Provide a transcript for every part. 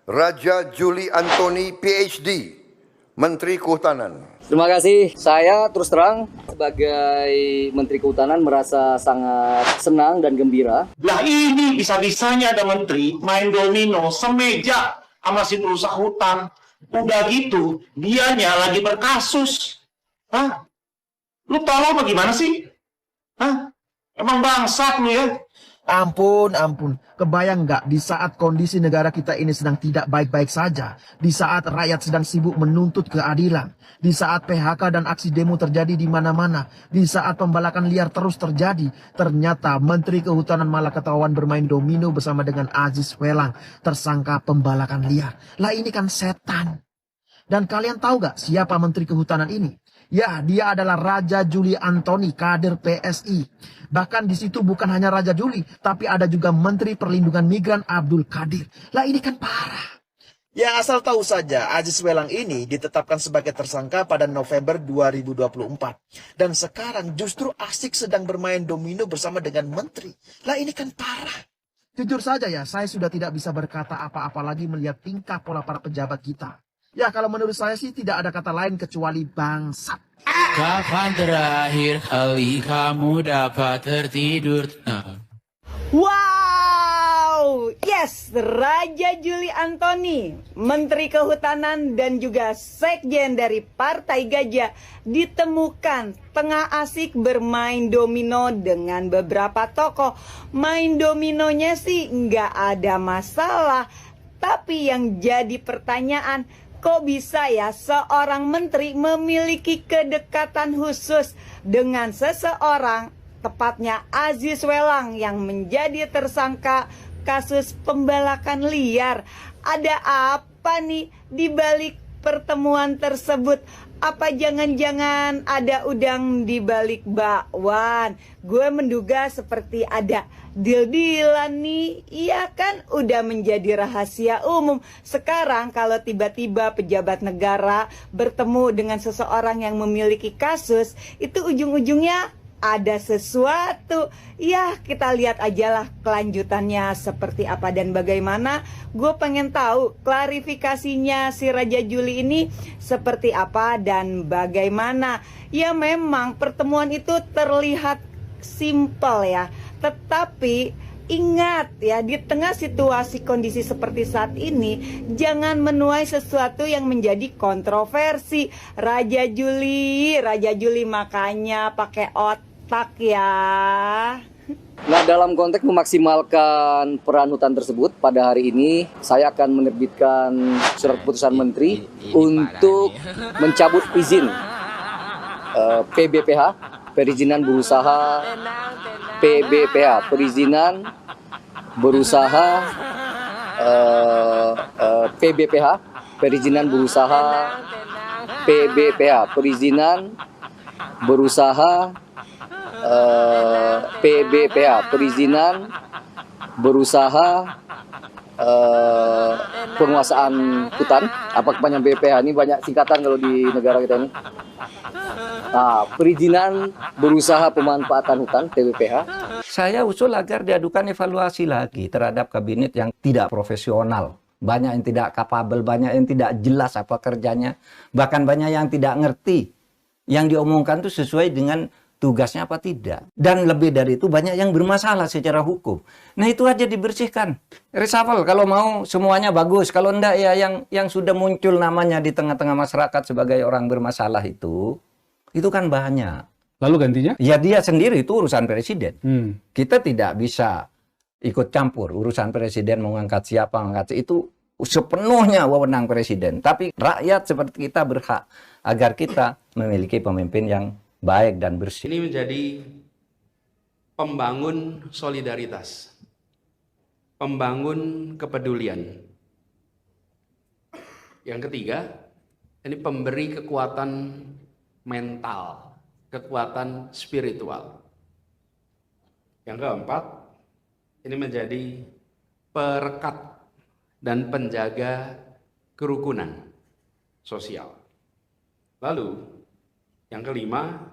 Raja Juli Antoni PhD, Menteri Kehutanan. Terima kasih. Saya terus terang sebagai Menteri Kehutanan merasa sangat senang dan gembira. Lah ini bisa-bisanya ada menteri main domino semeja sama si perusahaan hutan. Udah gitu, dianya lagi berkasus. Hah? Lu tolong bagaimana sih? Hah? Emang bangsat lu ya? Ampun. Kebayang nggak di saat kondisi negara kita ini sedang tidak baik-baik saja. Di saat rakyat sedang sibuk menuntut keadilan. Di saat PHK dan aksi demo terjadi di mana-mana. Di saat pembalakan liar terus terjadi. Ternyata Menteri Kehutanan malah ketahuan bermain domino bersama dengan Aziz Welang. Tersangka pembalakan liar. Lah ini kan setan. Dan kalian tahu gak siapa Menteri Kehutanan ini? Ya, dia adalah Raja Juli Antoni, kader PSI. Bahkan di situ bukan hanya Raja Juli, tapi ada juga Menteri Perlindungan Migran Abdul Qadir. Lah ini kan parah. Ya asal tahu saja, Aziz Welang ini ditetapkan sebagai tersangka pada November 2024. Dan sekarang justru asik sedang bermain domino bersama dengan menteri. Lah ini kan parah. Jujur saja ya, saya sudah tidak bisa berkata apa-apa lagi melihat tingkah pola para pejabat kita. Ya kalau menurut saya sih tidak ada kata lain kecuali bangsat. Kapan terakhir kali kamu dapat tertidur? Wow, yes, Raja Juli Antoni, Menteri Kehutanan dan juga Sekjen dari Partai Gajah ditemukan tengah asik bermain domino dengan beberapa tokoh. Main dominonya sih nggak ada masalah, tapi yang jadi pertanyaan, kok bisa ya seorang menteri memiliki kedekatan khusus dengan seseorang, tepatnya Aziz Welang yang menjadi tersangka kasus pembalakan liar. Ada apa nih di balik pertemuan tersebut? Apa jangan-jangan ada udang di balik bakwan? Gue menduga seperti ada deal-dealan nih. Iya kan udah menjadi rahasia umum. Sekarang kalau tiba-tiba pejabat negara bertemu dengan seseorang yang memiliki kasus, itu ujung-ujungnya ada sesuatu. Ya kita lihat aja lah kelanjutannya seperti apa dan bagaimana. Gue pengen tahu klarifikasinya si Raja Juli ini seperti apa dan bagaimana. Ya memang pertemuan itu terlihat simpel ya, tetapi ingat ya, di tengah situasi kondisi seperti saat ini, jangan menuai sesuatu yang menjadi kontroversi. Raja Juli makanya pakai otak ya. Nah, dalam konteks memaksimalkan peran hutan tersebut, pada hari ini saya akan menerbitkan surat keputusan menteri untuk mencabut izin PBPH, perizinan berusaha PBPH, perizinan berusaha PBPH, perizinan berusaha PBPH, perizinan berusaha PBPH, perizinan berusaha penguasaan hutan. Apa kepanjangan BPH ini banyak singkatan kalau di negara kita ini. Nah, perizinan berusaha pemanfaatan hutan (PBPH). Saya usul agar diadukan evaluasi lagi terhadap kabinet yang tidak profesional. Banyak yang tidak kapabel, banyak yang tidak jelas apa kerjanya. Bahkan banyak yang tidak ngerti. Yang diomongkan itu sesuai dengan tugasnya apa tidak. Dan lebih dari itu banyak yang bermasalah secara hukum. Nah itu aja dibersihkan. Reshuffle kalau mau semuanya bagus. Kalau enggak ya yang sudah muncul namanya di tengah-tengah masyarakat sebagai orang bermasalah itu kan banyak. Lalu gantinya? Ya dia sendiri itu urusan presiden. Kita tidak bisa ikut campur urusan presiden mengangkat siapa, mengangkat itu sepenuhnya wewenang presiden. Tapi rakyat seperti kita berhak agar kita memiliki pemimpin yang baik dan bersih. Ini menjadi pembangun solidaritas, pembangun kepedulian. Yang ketiga, ini pemberi kekuatan mental, kekuatan spiritual. Yang keempat, ini menjadi perekat dan penjaga kerukunan sosial. Lalu, yang kelima,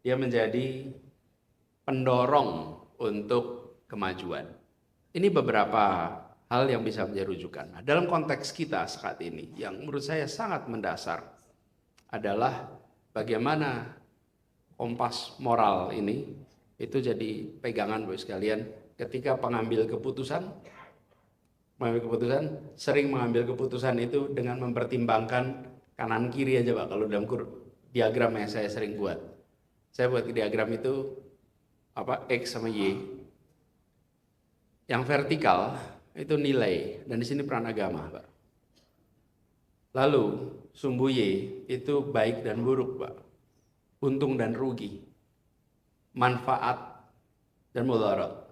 dia menjadi pendorong untuk kemajuan. Ini beberapa hal yang bisa menjadi rujukan. Nah, dalam konteks kita saat ini yang menurut saya sangat mendasar adalah bagaimana kompas moral ini itu jadi pegangan buat sekalian ketika sering mengambil keputusan itu dengan mempertimbangkan kanan kiri aja Pak. Kalau dalam diagram yang saya sering buat, saya buat diagram itu X sama Y. Yang vertikal itu nilai, dan di sini peran agama Pak. Lalu sumbu Y itu baik dan buruk Pak, untung dan rugi, manfaat dan mudarat.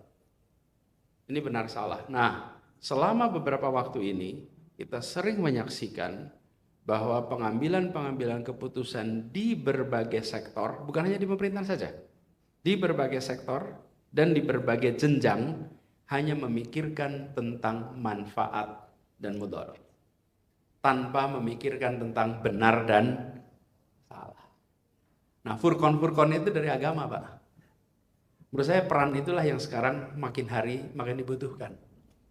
Ini benar salah. Nah, selama beberapa waktu ini kita sering menyaksikan bahwa pengambilan keputusan di berbagai sektor, bukan hanya di pemerintahan saja, di berbagai sektor dan di berbagai jenjang hanya memikirkan tentang manfaat dan mudarat, tanpa memikirkan tentang benar dan salah. Nah, furqon itu dari agama Pak. Menurut saya peran itulah yang sekarang makin hari makin dibutuhkan.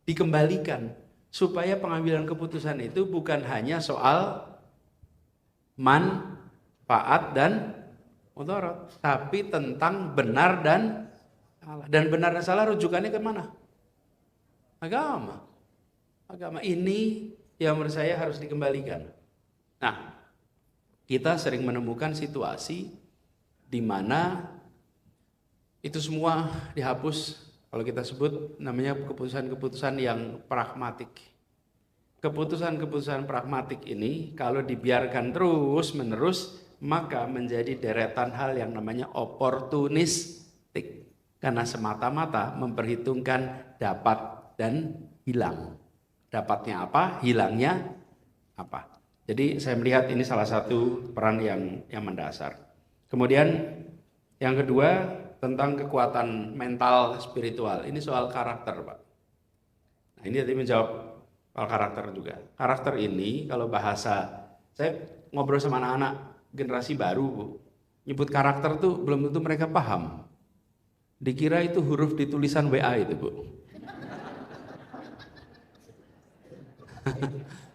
Dikembalikan supaya pengambilan keputusan itu bukan hanya soal manfaat dan mudarat, tapi tentang benar dan salah. Dan benar dan salah rujukannya ke mana? Agama. Agama ini yang menurut saya harus dikembalikan. Nah, kita sering menemukan situasi di mana itu semua dihapus, kalau kita sebut namanya keputusan-keputusan yang pragmatik. Keputusan-keputusan pragmatik ini kalau dibiarkan terus-menerus, maka menjadi deretan hal yang namanya oportunistik. Karena semata-mata memperhitungkan dapat dan hilang. Dapatnya apa, hilangnya apa. Jadi saya melihat ini salah satu peran yang mendasar. Kemudian yang kedua, tentang kekuatan mental spiritual. Ini soal karakter Pak. Nah, ini tadi menjawab soal karakter juga. Karakter ini kalau bahasa, saya ngobrol sama anak-anak generasi baru Bu, nyebut karakter tuh belum tentu mereka paham. Dikira itu huruf di tulisan WA itu Bu.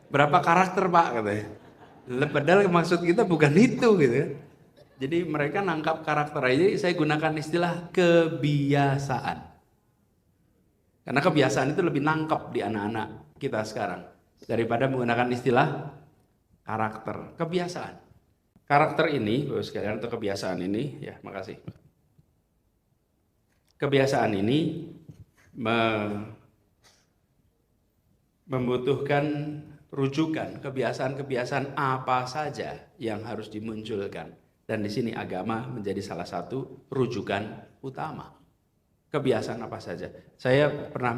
Berapa karakter Pak katanya. Padahal maksud kita bukan itu gitu ya. Jadi mereka nangkap karakter aja, saya gunakan istilah kebiasaan. Karena kebiasaan itu lebih nangkap di anak-anak kita sekarang daripada menggunakan istilah karakter. Kebiasaan. Karakter ini, Bapak sekalian, atau kebiasaan ini, ya makasih. Kebiasaan ini membutuhkan rujukan, kebiasaan-kebiasaan apa saja yang harus dimunculkan. Dan di sini agama menjadi salah satu rujukan utama. Kebiasaan apa saja. Saya pernah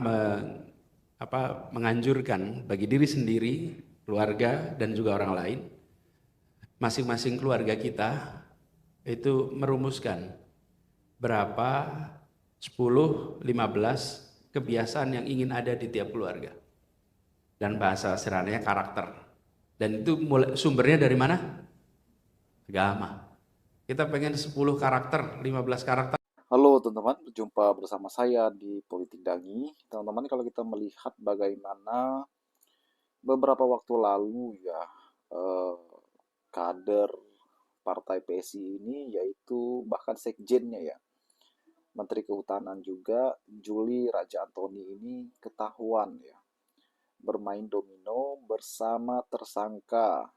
menganjurkan bagi diri sendiri, keluarga, dan juga orang lain, masing-masing keluarga kita itu merumuskan berapa 10, 15 kebiasaan yang ingin ada di tiap keluarga. Dan bahasa sederhananya karakter. Dan itu sumbernya dari mana? Agama. Kita pengen 10 karakter, 15 karakter. Halo teman-teman, berjumpa bersama saya di Politik Dangi. Teman-teman, kalau kita melihat bagaimana beberapa waktu lalu ya kader partai PSI ini, yaitu bahkan sekjennya ya, Menteri Kehutanan juga, Juli Raja Antoni ini ketahuan ya bermain domino bersama tersangka.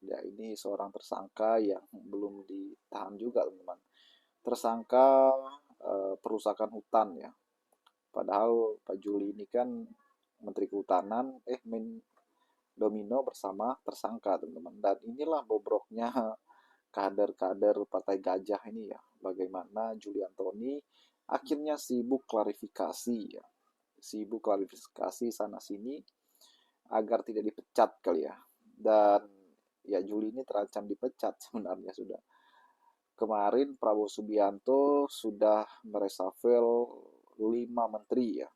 Ya, ini seorang tersangka yang belum ditahan juga, teman-teman. Tersangka perusakan hutan ya. Padahal Pak Juli ini kan Menteri Kehutanan, main domino bersama tersangka, teman-teman. Dan inilah bobroknya kader-kader Partai Gajah ini ya. Bagaimana Juli Antoni akhirnya sibuk klarifikasi ya. Sibuk klarifikasi sana-sini agar tidak dipecat kali ya. Dan ya Juli ini terancam dipecat sebenarnya sudah. Kemarin Prabowo Subianto sudah meresafel 5 menteri ya.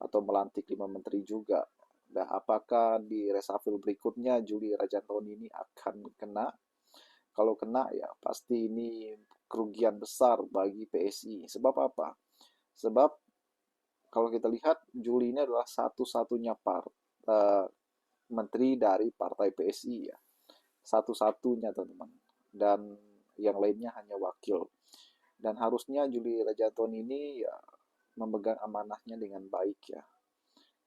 Atau melantik 5 menteri juga. Dan apakah di resafel berikutnya Juli Raja Antoni ini akan kena? Kalau kena ya pasti ini kerugian besar bagi PSI. Sebab apa? Sebab kalau kita lihat Juli ini adalah satu-satunya menteri dari partai PSI ya. Satu-satunya teman-teman. Dan yang lainnya hanya wakil. Dan harusnya Juli Rajantoni ini ya memegang amanahnya dengan baik ya.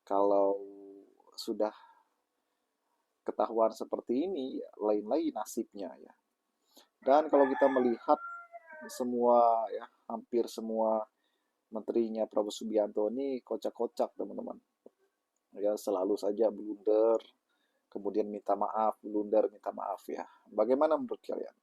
Kalau sudah ketahuan seperti ini, ya, lain lagi nasibnya ya. Dan kalau kita melihat semua ya, hampir semua menterinya Prabowo Subianto ini kocak-kocak teman-teman. Ya selalu saja blunder, kemudian minta maaf, blunder, minta maaf ya. Bagaimana menurut kalian?